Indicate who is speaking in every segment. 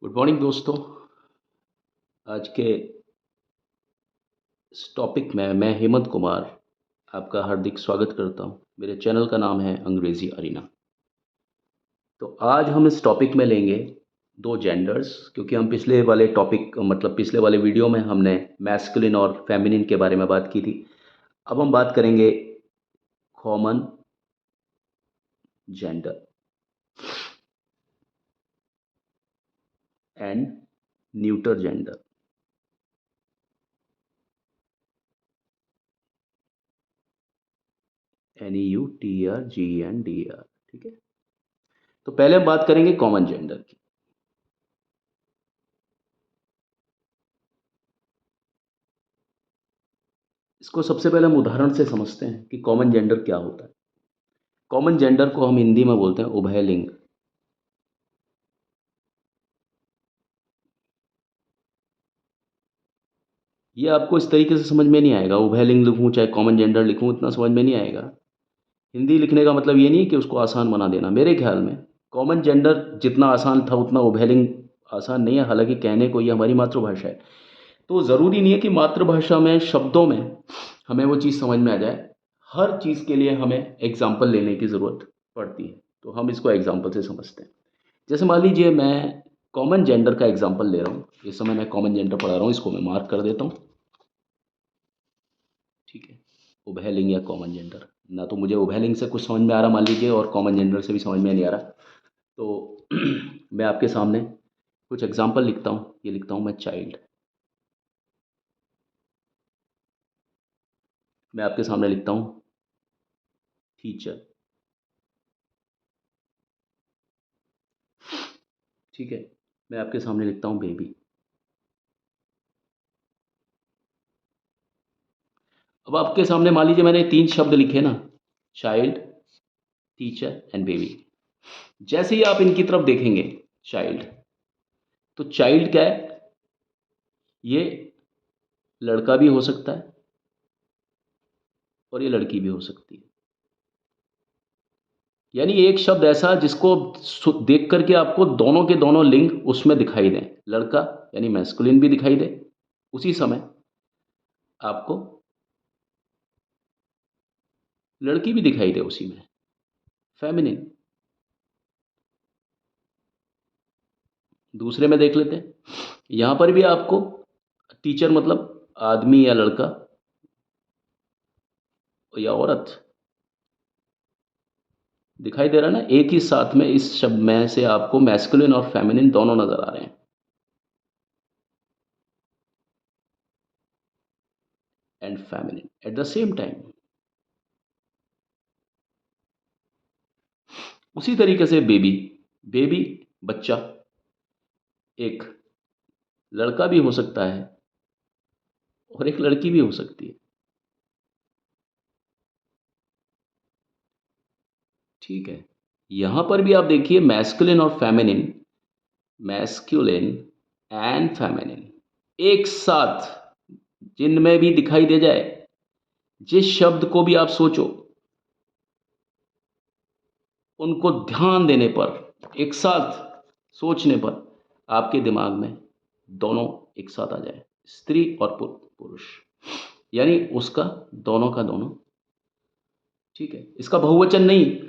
Speaker 1: Good morning दोस्तों। आज के इस टॉपिक में मैं हेमंत कुमार आपका हार्दिक स्वागत करता हूं। मेरे चैनल का नाम है अंग्रेज़ी अरीना। तो आज हम इस टॉपिक में लेंगे दो जेंडर्स, क्योंकि हम पिछले वाले टॉपिक मतलब पिछले वाले वीडियो में हमने मैस्कुलिन और फेमिनिन के बारे में बात की थी। अब हम बात करेंगे common gender and neuter gender. NEUTRGENDER। ठीक है, तो पहले हम बात करेंगे कॉमन जेंडर की। इसको सबसे पहले हम उदाहरण से समझते हैं कि कॉमन जेंडर क्या होता है। कॉमन जेंडर को हम हिंदी में बोलते हैं उभयलिंग। ये आपको इस तरीके से समझ में नहीं आएगा, उभयलिंग लिखूं चाहे कॉमन जेंडर लिखूं, इतना समझ में नहीं आएगा। हिंदी लिखने का मतलब ये नहीं कि उसको आसान बना देना। मेरे ख्याल में कॉमन जेंडर जितना आसान था उतना उभयलिंग आसान नहीं है। हालांकि कहने को ये हमारी मातृभाषा है, तो ज़रूरी नहीं है कि मातृभाषा में शब्दों में हमें वो चीज़ समझ में आ जाए। हर चीज़ के लिए हमें एग्जाम्पल लेने की ज़रूरत पड़ती है, तो हम इसको एग्जाम्पल से समझते हैं। जैसे मान लीजिए मैं कॉमन जेंडर का एग्जांपल ले रहा हूँ। इस समय मैं कॉमन जेंडर पढ़ा रहा हूँ, इसको मैं मार्क कर देता हूँ। ठीक है, उभयलिंग या कॉमन जेंडर। ना तो मुझे उभयलिंग से कुछ समझ में आ रहा मान लीजिए, और कॉमन जेंडर से भी समझ में नहीं आ रहा। तो मैं आपके सामने कुछ एग्जांपल लिखता हूँ। ये लिखता हूँ मैं चाइल्ड। मैं आपके सामने लिखता हूँ टीचर। ठीक है, मैं आपके सामने लिखता हूँ बेबी। अब आपके सामने मान लीजिए मैंने तीन शब्द लिखे ना, चाइल्ड, टीचर एंड बेबी। जैसे ही आप इनकी तरफ देखेंगे चाइल्ड, तो चाइल्ड क्या है? ये लड़का भी हो सकता है और ये लड़की भी हो सकती है। यानी एक शब्द ऐसा जिसको देख करके आपको दोनों के दोनों लिंग उसमें दिखाई दें। लड़का यानी मैस्कुलिन भी दिखाई दे, उसी समय आपको लड़की भी दिखाई दे उसी में, फेमिनिन। दूसरे में देख लेते हैं, यहां पर भी आपको टीचर मतलब आदमी या लड़का या औरत दिखाई दे रहा है ना। एक ही साथ में इस शब्द में से आपको मैस्कुलिन और फेमिनिन दोनों नजर आ रहे हैं, and feminine at the same time. उसी तरीके से बेबी, बेबी बच्चा एक लड़का भी हो सकता है और एक लड़की भी हो सकती है। ठीक है, यहां पर भी आप देखिए मैस्कुलिन और फेमिनिन, मैस्कुलिन एंड फेमिनिन एक साथ जिनमें भी दिखाई दे जाए, जिस शब्द को भी आप सोचो, उनको ध्यान देने पर, एक साथ सोचने पर आपके दिमाग में दोनों एक साथ आ जाए, स्त्री और पुरुष, यानी उसका दोनों का दोनों। ठीक है, इसका बहुवचन नहीं,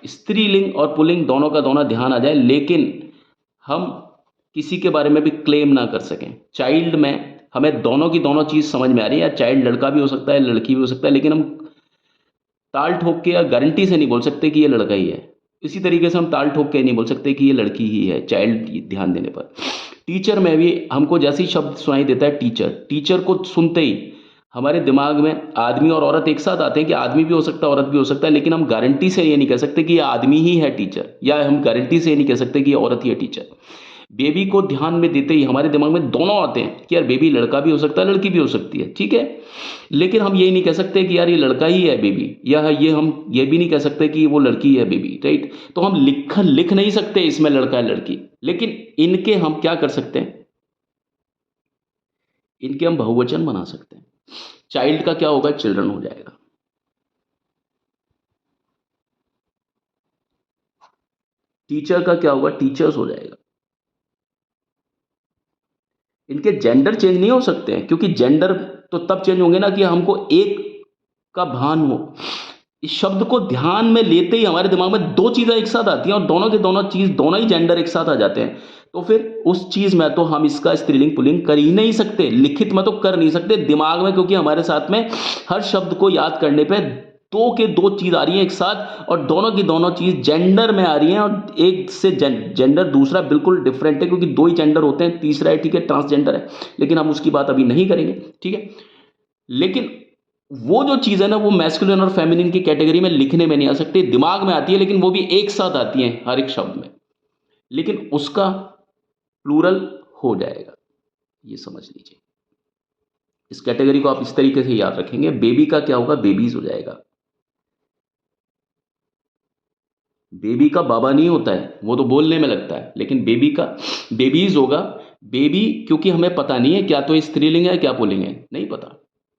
Speaker 1: स्त्रीलिंग और पुल्लिंग दोनों का दोनों ध्यान आ जाए, लेकिन हम किसी के बारे में भी क्लेम ना कर सकें। चाइल्ड में हमें दोनों की दोनों चीज़ समझ में आ रही है, या चाइल्ड लड़का भी हो सकता है लड़की भी हो सकता है, लेकिन हम ताल ठोक के या गारंटी से नहीं बोल सकते कि ये लड़का ही है। इसी तरीके से हम ताल ठोक के नहीं बोल सकते कि ये लड़की ही है, चाइल्ड ध्यान देने पर। टीचर में भी हमको जैसे ही शब्द सुनाई देता है टीचर, टीचर को सुनते ही हमारे दिमाग में आदमी और औरत एक साथ आते हैं कि आदमी भी हो सकता है औरत भी हो सकता है, लेकिन हम गारंटी से ये नहीं कह सकते कि ये आदमी ही है टीचर, या हम गारंटी से ये नहीं कह सकते कि ये औरत ही है टीचर। बेबी को ध्यान में देते ही हमारे दिमाग में दोनों आते हैं कि यार बेबी लड़का भी हो सकता है लड़की भी हो सकती है। ठीक है, लेकिन हम ये नहीं कह सकते कि यार ये लड़का ही है बेबी, या ये हम ये भी नहीं कह सकते कि वो लड़की है बेबी। राइट, तो हम लिख नहीं सकते इसमें लड़का है लड़की, लेकिन इनके हम क्या कर सकते हैं, इनके हम बहुवचन बना सकते हैं। चाइल्ड का क्या होगा, चिल्ड्रन हो जाएगा। टीचर का क्या होगा, टीचर्स हो जाएगा। इनके जेंडर चेंज नहीं हो सकते हैं, क्योंकि जेंडर तो तब चेंज होंगे ना कि हमको एक का भान हो। इस शब्द को ध्यान में लेते ही हमारे दिमाग में दो चीज़ें एक साथ आती हैं, और दोनों के दोनों चीज़, दोनों ही जेंडर एक साथ आ जाते हैं। तो फिर उस चीज़ में तो हम इसका स्त्रीलिंग पुल्लिंग कर ही नहीं सकते, लिखित में तो कर नहीं सकते, दिमाग में, क्योंकि हमारे साथ में हर शब्द को याद करने पे दो के दो चीज़ आ रही है एक साथ, और दोनों की दोनों चीज़ जेंडर में आ रही हैं, और एक से जेंडर दूसरा बिल्कुल डिफरेंट है, क्योंकि दो ही जेंडर होते हैं, तीसरा है ठीक है ट्रांसजेंडर है, लेकिन हम उसकी बात अभी नहीं करेंगे, ठीक है। लेकिन वो जो चीज़ है ना, वो मैस्कुलिन और फेमिनिन की कैटेगरी में लिखने में नहीं आ सकती, दिमाग में आती है, लेकिन वो भी एक साथ आती है हर एक शब्द में, लेकिन उसका प्लूरल हो जाएगा, ये समझ लीजिए। इस कैटेगरी को आप इस तरीके से याद रखेंगे। बेबी का क्या होगा, बेबीज हो जाएगा। बेबी का बाबा नहीं होता है, वो तो बोलने में लगता है, लेकिन बेबी का बेबीज होगा। बेबी क्योंकि हमें पता नहीं है क्या तो स्त्रीलिंग है क्या पुल्लिंग है, नहीं पता,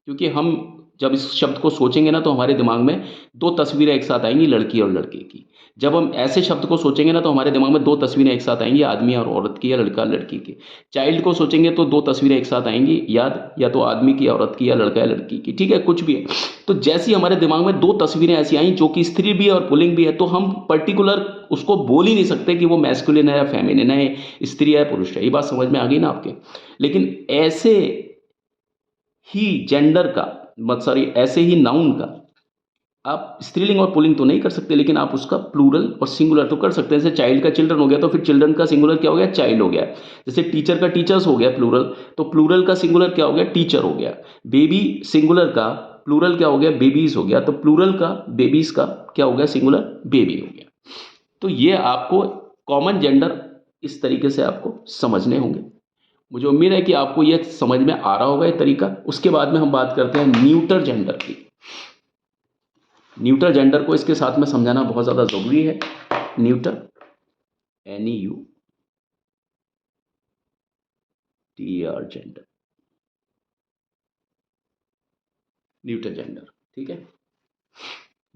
Speaker 1: क्योंकि हम जब इस शब्द को सोचेंगे ना तो हमारे दिमाग में दो तस्वीरें एक साथ आएंगी, लड़की और लड़के की। जब हम ऐसे शब्द को सोचेंगे ना तो हमारे दिमाग में दो तस्वीरें एक साथ आएंगी, आदमी और औरत की, या लड़का लड़की की। चाइल्ड को सोचेंगे तो दो तस्वीरें एक साथ आएंगी याद, या तो आदमी की, औरत की, या लड़का या लड़की की, ठीक है, कुछ भी है। तो जैसी हमारे दिमाग में दो तस्वीरें ऐसी आई जो कि स्त्री भी है और पुल्लिंग भी है, तो हम पर्टिकुलर उसको बोल ही नहीं सकते कि वो मैस्कुलिन है या फेमिनिन है, स्त्री है पुरुष है। ये बात समझ में आ गई ना आपके। लेकिन ऐसे ही जेंडर का, मत सॉरी, ऐसे ही नाउन का आप स्त्रीलिंग और पुल्लिंग तो नहीं कर सकते, लेकिन आप उसका प्लूरल और सिंगुलर तो कर सकते हैं। जैसे चाइल्ड का चिल्ड्रन हो गया, तो फिर चिल्ड्रन का सिंगुलर क्या हो गया, चाइल्ड हो गया। जैसे टीचर का टीचर्स हो गया प्लूरल, तो प्लूरल का सिंगुलर क्या हो गया, टीचर हो गया। बेबी सिंगुलर का प्लूरल क्या हो गया, बेबीज हो गया। तो प्लूरल का बेबीज का क्या हो गया, सिंगुलर बेबी हो गया। तो ये आपको कॉमन जेंडर इस तरीके से आपको समझने होंगे। मुझे उम्मीद है कि आपको यह समझ में आ रहा होगा ये तरीका। उसके बाद में हम बात करते हैं न्यूटर जेंडर की। न्यूटर जेंडर को इसके साथ में समझाना बहुत ज़्यादा ज़रूरी है। Neuter, NEUTER gender, neuter gender, ठीक है।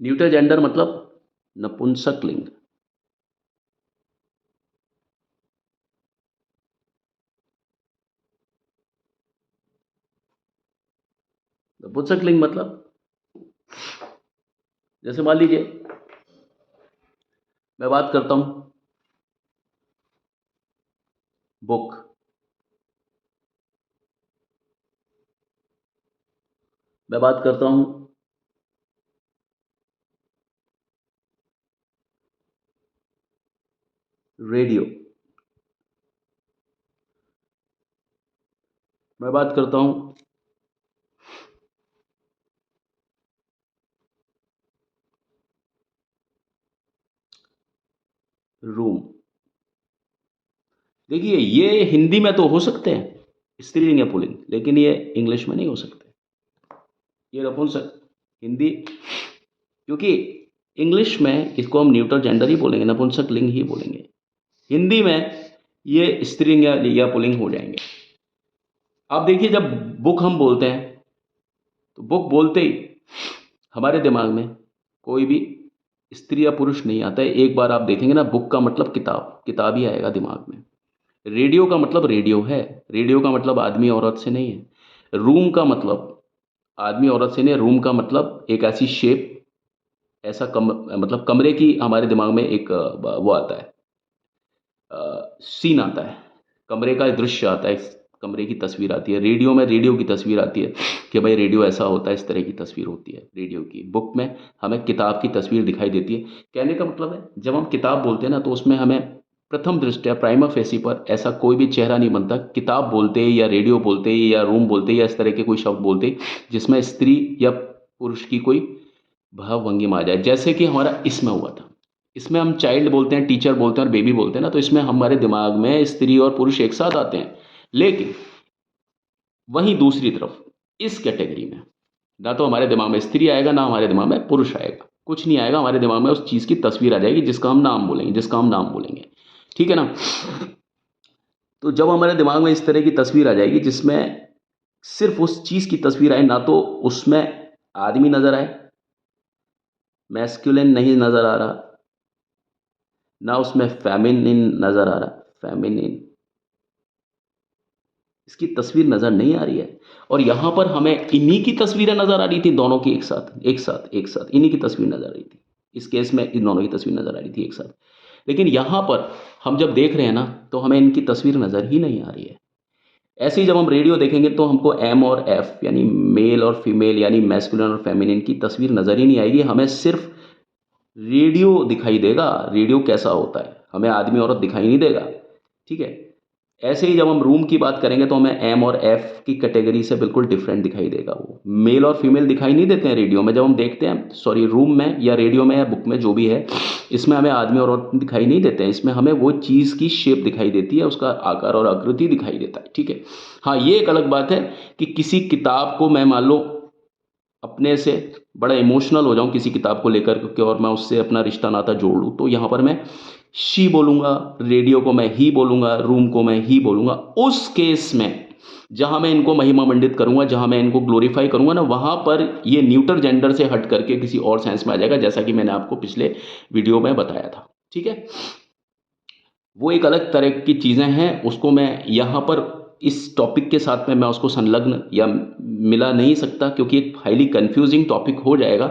Speaker 1: न्यूटर जेंडर मतलब नपुंसक लिंग। नपुंसक लिंग मतलब, जैसे मान लीजिए मैं बात करता हूं बुक, मैं बात करता हूं रेडियो, मैं बात करता हूं रूम। देखिए ये हिंदी में तो हो सकते हैं स्त्रीलिंग या पुल्लिंग, लेकिन ये इंग्लिश में नहीं हो सकते। ये नपुंसक हिंदी, क्योंकि इंग्लिश में इसको हम न्यूटर जेंडर ही बोलेंगे, नपुंसक लिंग ही बोलेंगे। हिंदी में ये स्त्रीलिंग या पुल्लिंग हो जाएंगे। आप देखिए जब बुक हम बोलते हैं, तो बुक बोलते ही हमारे दिमाग में कोई भी स्त्री या पुरुष नहीं आता है। एक बार आप देखेंगे ना, बुक का मतलब किताब, किताब ही आएगा दिमाग में। रेडियो का मतलब रेडियो है, रेडियो का मतलब आदमी औरत से नहीं है। रूम का मतलब आदमी औरत से नहीं है, रूम का मतलब एक ऐसी शेप, ऐसा मतलब कमरे की, हमारे दिमाग में एक वो आता है, सीन आता है, कमरे का दृश्य आता है, कमरे की तस्वीर आती है। रेडियो में रेडियो की तस्वीर आती है कि भाई रेडियो ऐसा होता है, इस तरह की तस्वीर होती है रेडियो की। बुक में हमें किताब की तस्वीर दिखाई देती है। कहने का मतलब है जब हम किताब बोलते हैं ना, तो उसमें हमें प्रथम दृष्टया प्राइमा फेसी पर ऐसा कोई भी चेहरा नहीं बनता। किताब बोलते या रेडियो बोलते या रूम बोलते या इस तरह के कोई शब्द बोलते जिसमें स्त्री या पुरुष की कोई भाव भंगिमा आ जाए, जैसे कि हमारा इसमें हुआ था। इसमें हम चाइल्ड बोलते हैं, टीचर बोलते हैं और बेबी बोलते हैं ना, तो इसमें हमारे दिमाग में स्त्री और पुरुष एक साथ आते हैं। लेकिन वहीं दूसरी तरफ इस कैटेगरी में ना तो हमारे दिमाग में स्त्री आएगा, ना हमारे दिमाग में पुरुष आएगा, कुछ नहीं आएगा। हमारे दिमाग में उस चीज़ की तस्वीर आ जाएगी जिसका हम नाम बोलेंगे, जिसका हम नाम बोलेंगे, ठीक है ना। तो जब हमारे दिमाग में इस तरह की तस्वीर आ जाएगी जिसमें सिर्फ उस चीज़ की तस्वीर आए, ना तो उसमें आदमी नजर आए, मैस्कुलिन नहीं नजर आ रहा, ना उसमें फेमिनिन नजर आ रहा, फेमिनिन, इसकी तस्वीर नज़र नहीं आ रही है। और यहाँ पर हमें इन्हीं की तस्वीरें नज़र आ रही थी, दोनों की एक साथ एक साथ एक साथ इन्हीं की तस्वीर नज़र आ रही थी। इस केस में इन दोनों की तस्वीर नज़र आ रही थी एक साथ। लेकिन यहाँ पर हम जब देख रहे हैं ना, तो हमें इनकी तस्वीर नज़र ही नहीं आ रही है। ऐसे ही जब हम रेडियो देखेंगे तो हमको एम और एफ यानी मेल और फीमेल यानी मैस्कुलिन और फेमिनिन की तस्वीर नज़र ही नहीं आएगी। हमें सिर्फ रेडियो दिखाई देगा, रेडियो कैसा होता है, हमें आदमी औरत दिखाई नहीं देगा। ठीक है। ऐसे ही जब हम रूम की बात करेंगे तो हमें एम और एफ की कैटेगरी से बिल्कुल डिफरेंट दिखाई देगा। वो मेल और फीमेल दिखाई नहीं देते हैं रेडियो में। जब हम देखते हैं, सॉरी, रूम में या रेडियो में या बुक में जो भी है, इसमें हमें आदमी और औरत दिखाई नहीं देते हैं। इसमें हमें वो चीज़ की शेप दिखाई देती है, उसका आकार और आकृति दिखाई देता है। ठीक है। हाँ, ये एक अलग बात है कि किसी किताब को मैं मान लो अपने से बड़ा इमोशनल हो जाऊं किसी किताब को लेकर के और मैं उससे अपना रिश्ता नाता जोड़ लूँ, तो यहाँ पर मैं शी बोलूँगा, रेडियो को मैं ही बोलूँगा, रूम को मैं ही बोलूँगा। उस केस में जहाँ मैं इनको महिमा मंडित करूँगा, जहाँ मैं इनको ग्लोरीफाई करूँगा ना, वहाँ पर ये न्यूटर जेंडर से हट करके किसी और सेंस में आ जाएगा, जैसा कि मैंने आपको पिछले वीडियो में बताया था। ठीक है। वो एक अलग तरह की चीज़ें हैं, उसको मैं यहाँ पर इस टॉपिक के साथ में मैं उसको संलग्न या मिला नहीं सकता, क्योंकि एक हाईली कंफ्यूजिंग टॉपिक हो जाएगा।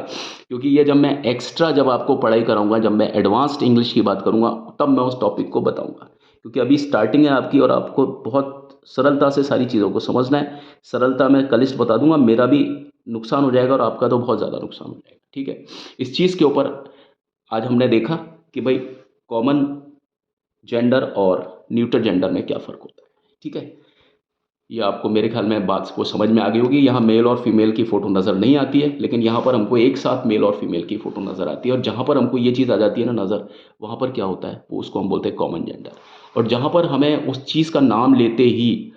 Speaker 1: क्योंकि ये जब मैं एक्स्ट्रा जब आपको पढ़ाई कराऊंगा, जब मैं एडवांस्ड इंग्लिश की बात करूंगा, तब मैं उस टॉपिक को बताऊंगा। क्योंकि अभी स्टार्टिंग है आपकी और आपको बहुत सरलता से सारी चीज़ों को समझना है। सरलता में कलिस्ट बता दूंगा, मेरा भी नुकसान हो जाएगा और आपका तो बहुत ज़्यादा नुकसान हो जाएगा। ठीक है। इस चीज़ के ऊपर आज हमने देखा कि भाई कॉमन जेंडर और न्यूटर जेंडर में क्या फ़र्क होता है। ठीक है। ये आपको मेरे ख्याल में बात को समझ में आ गई होगी। यहाँ मेल और फीमेल की फ़ोटो नज़र नहीं आती है, लेकिन यहाँ पर हमको एक साथ मेल और फीमेल की फ़ोटो नज़र आती है। और जहाँ पर हमको ये चीज़ आ जाती है ना नज़र, वहाँ पर क्या होता है, वो उसको हम बोलते हैं कॉमन जेंडर। और जहाँ पर हमें उस चीज़ का नाम लेते ही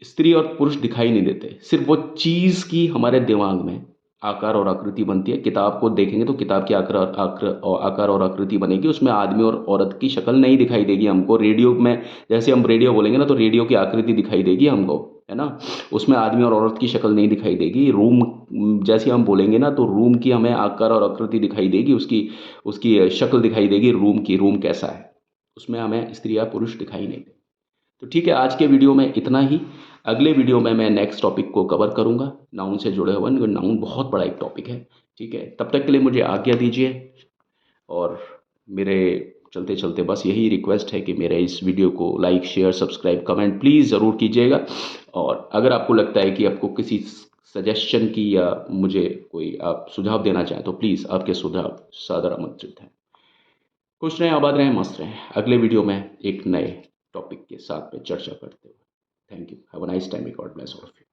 Speaker 1: स्त्री और पुरुष दिखाई नहीं देते, सिर्फ वो चीज़ की हमारे दिमाग में आकार और आकृति बनती है। किताब को देखेंगे तो किताब की आकार और आकृति बनेगी, उसमें आदमी और औरत की शक्ल नहीं दिखाई देगी हमको। रेडियो में जैसे हम रेडियो बोलेंगे ना, तो रेडियो की आकृति दिखाई देगी हमको, है ना। उसमें आदमी और औरत की शक्ल नहीं दिखाई देगी। रूम जैसे हम बोलेंगे ना, तो रूम की हमें आकार और आकृति दिखाई देगी, उसकी उसकी शक्ल दिखाई देगी रूम की, रूम कैसा है, उसमें हमें स्त्री या पुरुष दिखाई नहीं देगी। तो ठीक है, आज के वीडियो में इतना ही। अगले वीडियो में मैं नेक्स्ट टॉपिक को कवर करूंगा, नाउन से जुड़े हुए। नाउन बहुत बड़ा एक टॉपिक है। ठीक है, तब तक के लिए मुझे आज्ञा दीजिए। और मेरे चलते चलते बस यही रिक्वेस्ट है कि मेरे इस वीडियो को like, share, subscribe, comment please ज़रूर कीजिएगा। और अगर आपको लगता है कि आपको किसी सजेशन की या मुझे कोई आप सुझाव देना चाहें, तो प्लीज़ आपके सुझाव सादर आमंत्रित हैं। खुश रहें, आबाद रहें, मस्त रहें। अगले वीडियो में एक नए टॉपिक के साथ में चर्चा करते हुए। Thank you. Have a nice time. God bless all of you.